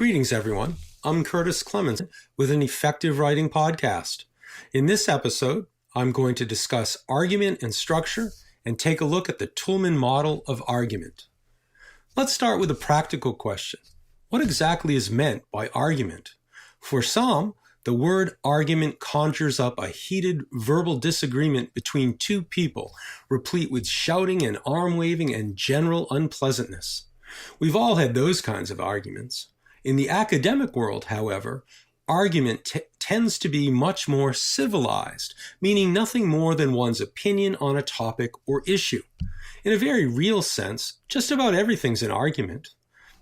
Greetings, everyone. I'm Curtis Clemens with an Effective Writing Podcast. In this episode, I'm going to discuss argument and structure and take a look at the Toulmin model of argument. Let's start with a practical question. What exactly is meant by argument? For some, the word argument conjures up a heated verbal disagreement between two people, replete with shouting and arm-waving and general unpleasantness. We've all had those kinds of arguments. In the academic world, however, argument tends to be much more civilized, meaning nothing more than one's opinion on a topic or issue. In a very real sense, just about everything's an argument.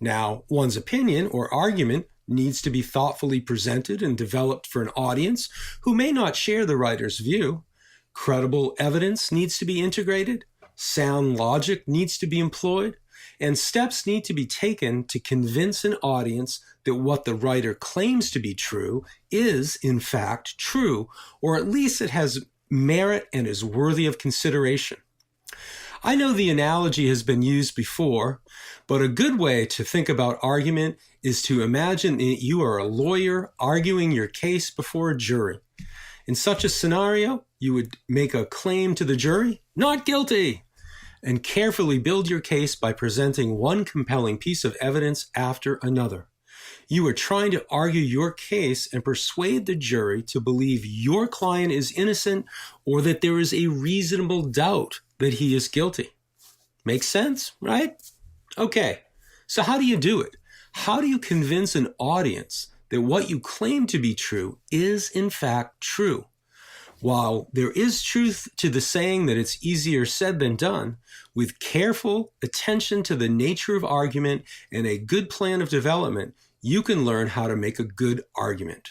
Now, one's opinion or argument needs to be thoughtfully presented and developed for an audience who may not share the writer's view. Credible evidence needs to be integrated, sound logic needs to be employed, and steps need to be taken to convince an audience that what the writer claims to be true is, in fact, true, or at least it has merit and is worthy of consideration. I know the analogy has been used before, but a good way to think about argument is to imagine that you are a lawyer arguing your case before a jury. In such a scenario, you would make a claim to the jury, "Not guilty," and carefully build your case by presenting one compelling piece of evidence after another. You are trying to argue your case and persuade the jury to believe your client is innocent or that there is a reasonable doubt that he is guilty. Makes sense, right? Okay, so how do you do it? How do you convince an audience that what you claim to be true is in fact true? While there is truth to the saying that it's easier said than done, with careful attention to the nature of argument and a good plan of development, you can learn how to make a good argument.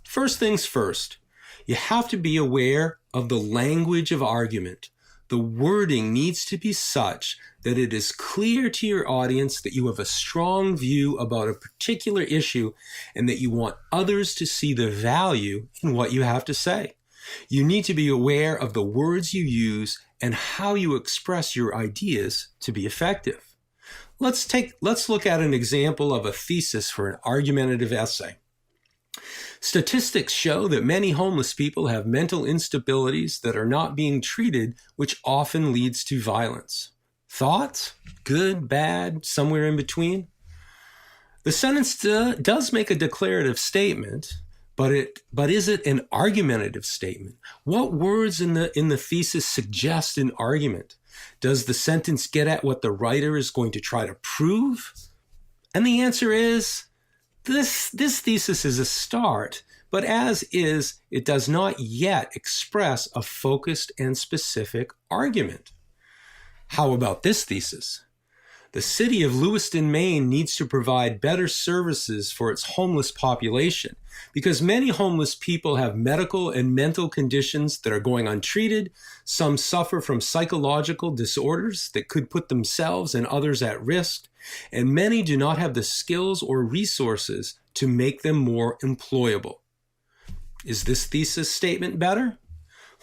First things first, you have to be aware of the language of argument. The wording needs to be such that it is clear to your audience that you have a strong view about a particular issue and that you want others to see the value in what you have to say. You need to be aware of the words you use and how you express your ideas to be effective. Let's look at an example of a thesis for an argumentative essay. Statistics show that many homeless people have mental instabilities that are not being treated, which often leads to violence. Thoughts? Good, bad, somewhere in between? The sentence does make a declarative statement, but is it an argumentative statement? What words in the thesis suggest an argument? Does the sentence get at what the writer is going to try to prove? And the answer is, this thesis is a start, but as is, it does not yet express a focused and specific argument. How about this thesis? The city of Lewiston, Maine needs to provide better services for its homeless population because many homeless people have medical and mental conditions that are going untreated. Some suffer from psychological disorders that could put themselves and others at risk, and many do not have the skills or resources to make them more employable. Is this thesis statement better?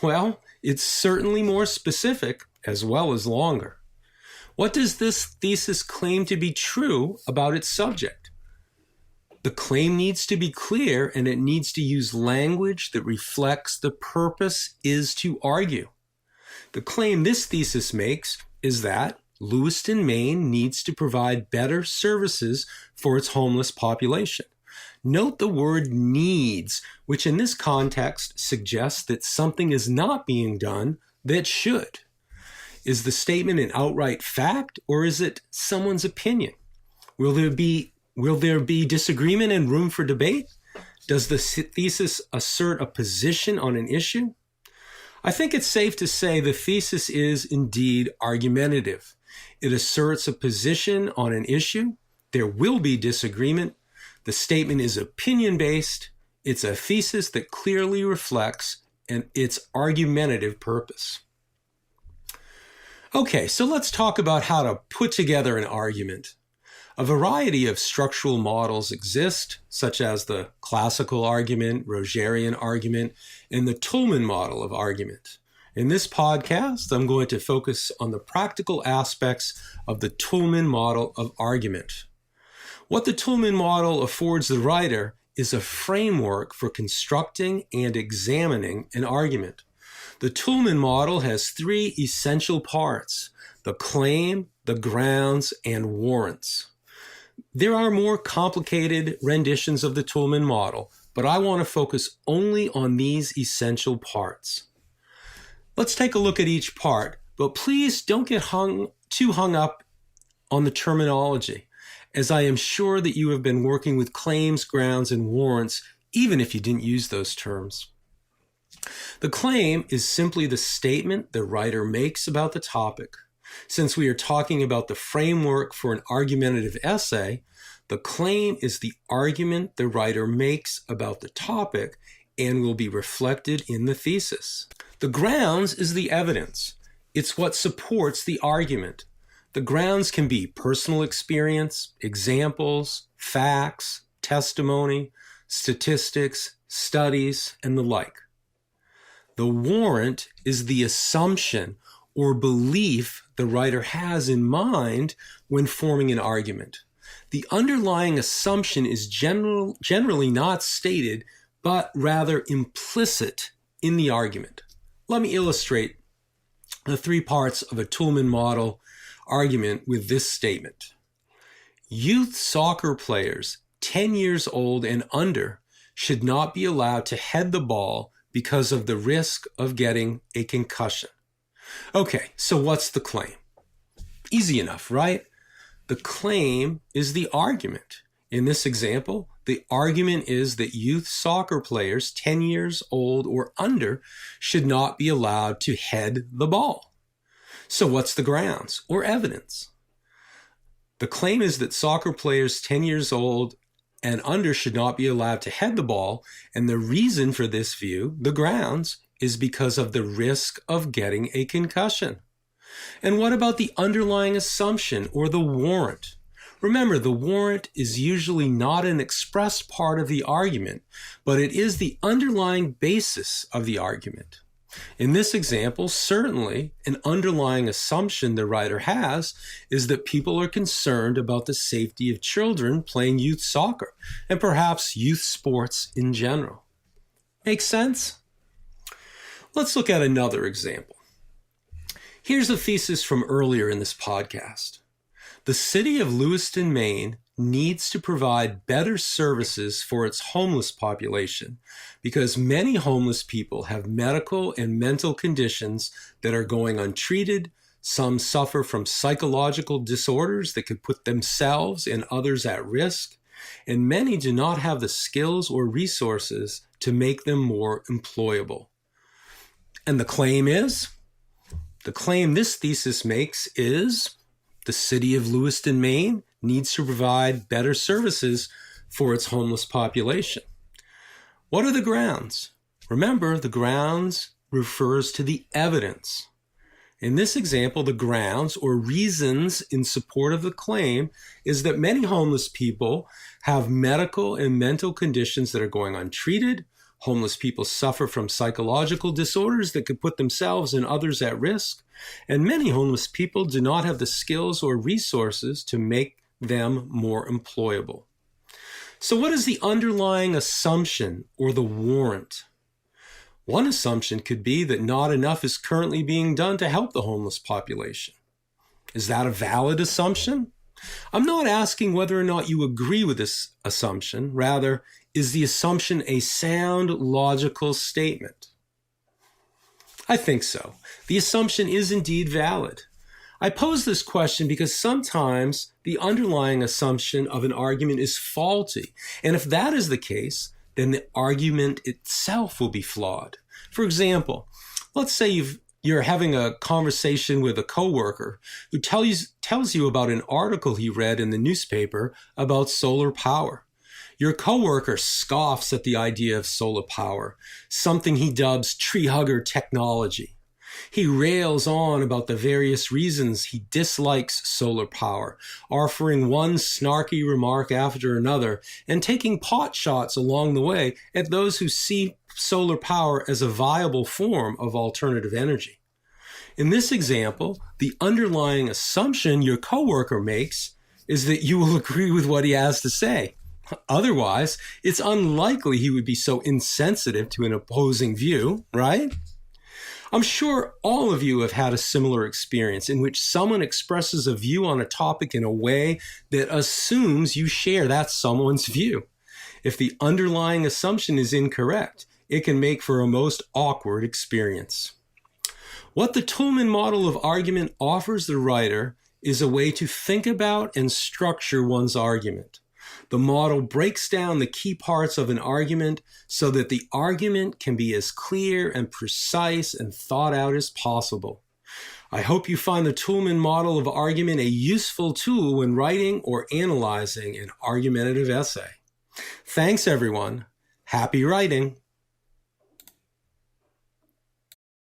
Well, it's certainly more specific as well as longer. What does this thesis claim to be true about its subject? The claim needs to be clear and it needs to use language that reflects the purpose is to argue. The claim this thesis makes is that Lewiston, Maine needs to provide better services for its homeless population. Note the word needs, which in this context suggests that something is not being done that should. Is the statement an outright fact or is it someone's opinion? Will there be disagreement and room for debate? Does the thesis assert a position on an issue? I think it's safe to say the thesis is indeed argumentative. It asserts a position on an issue. There will be disagreement. The statement is opinion-based. It's a thesis that clearly reflects its argumentative purpose. Okay, so let's talk about how to put together an argument. A variety of structural models exist, such as the classical argument, Rogerian argument, and the Toulmin model of argument. In this podcast, I'm going to focus on the practical aspects of the Toulmin model of argument. What the Toulmin model affords the writer is a framework for constructing and examining an argument. The Toulmin model has three essential parts: the claim, the grounds, and warrants. There are more complicated renditions of the Toulmin model, but I want to focus only on these essential parts. Let's take a look at each part, but please don't get too hung up on the terminology, as I am sure that you have been working with claims, grounds, and warrants, even if you didn't use those terms. The claim is simply the statement the writer makes about the topic. Since we are talking about the framework for an argumentative essay, the claim is the argument the writer makes about the topic and will be reflected in the thesis. The grounds is the evidence. It's what supports the argument. The grounds can be personal experience, examples, facts, testimony, statistics, studies, and the like. The warrant is the assumption or belief the writer has in mind when forming an argument. The underlying assumption is generally not stated, but rather implicit in the argument. Let me illustrate the three parts of a Toulmin model argument with this statement. Youth soccer players 10 years old and under should not be allowed to head the ball because of the risk of getting a concussion. Okay, so what's the claim? Easy enough, right? The claim is the argument. In this example, the argument is that youth soccer players 10 years old or under should not be allowed to head the ball. So what's the grounds or evidence? The claim is that soccer players 10 years old and under should not be allowed to head the ball, and the reason for this view, the grounds, is because of the risk of getting a concussion. And what about the underlying assumption or the warrant? Remember, the warrant is usually not an expressed part of the argument, but it is the underlying basis of the argument. In this example, certainly an underlying assumption the writer has is that people are concerned about the safety of children playing youth soccer and perhaps youth sports in general. Make sense? Let's look at another example. Here's a thesis from earlier in this podcast. The city of Lewiston, Maine needs to provide better services for its homeless population because many homeless people have medical and mental conditions that are going untreated. Some suffer from psychological disorders that could put themselves and others at risk, and many do not have the skills or resources to make them more employable. And the claim this thesis makes is the city of Lewiston, Maine needs to provide better services for its homeless population. What are the grounds? Remember, the grounds refers to the evidence. In this example, the grounds or reasons in support of the claim is that many homeless people have medical and mental conditions that are going untreated. Homeless people suffer from psychological disorders that could put themselves and others at risk. And many homeless people do not have the skills or resources to make them more employable. So what is the underlying assumption or the warrant? One assumption could be that not enough is currently being done to help the homeless population. Is that a valid assumption? I'm not asking whether or not you agree with this assumption. Rather, is the assumption a sound, logical statement? I think so. The assumption is indeed valid. I pose this question because sometimes the underlying assumption of an argument is faulty. And if that is the case, then the argument itself will be flawed. For example, let's say you're having a conversation with a coworker who tells you about an article he read in the newspaper about solar power. Your coworker scoffs at the idea of solar power, something he dubs tree hugger technology. He rails on about the various reasons he dislikes solar power, offering one snarky remark after another and taking pot shots along the way at those who see solar power as a viable form of alternative energy. In this example, the underlying assumption your coworker makes is that you will agree with what he has to say. Otherwise, it's unlikely he would be so insensitive to an opposing view, right? I'm sure all of you have had a similar experience in which someone expresses a view on a topic in a way that assumes you share that someone's view. If the underlying assumption is incorrect, it can make for a most awkward experience. What the Toulmin model of argument offers the writer is a way to think about and structure one's argument. The model breaks down the key parts of an argument so that the argument can be as clear and precise and thought out as possible. I hope you find the Toulmin model of argument a useful tool when writing or analyzing an argumentative essay. Thanks, everyone. Happy writing.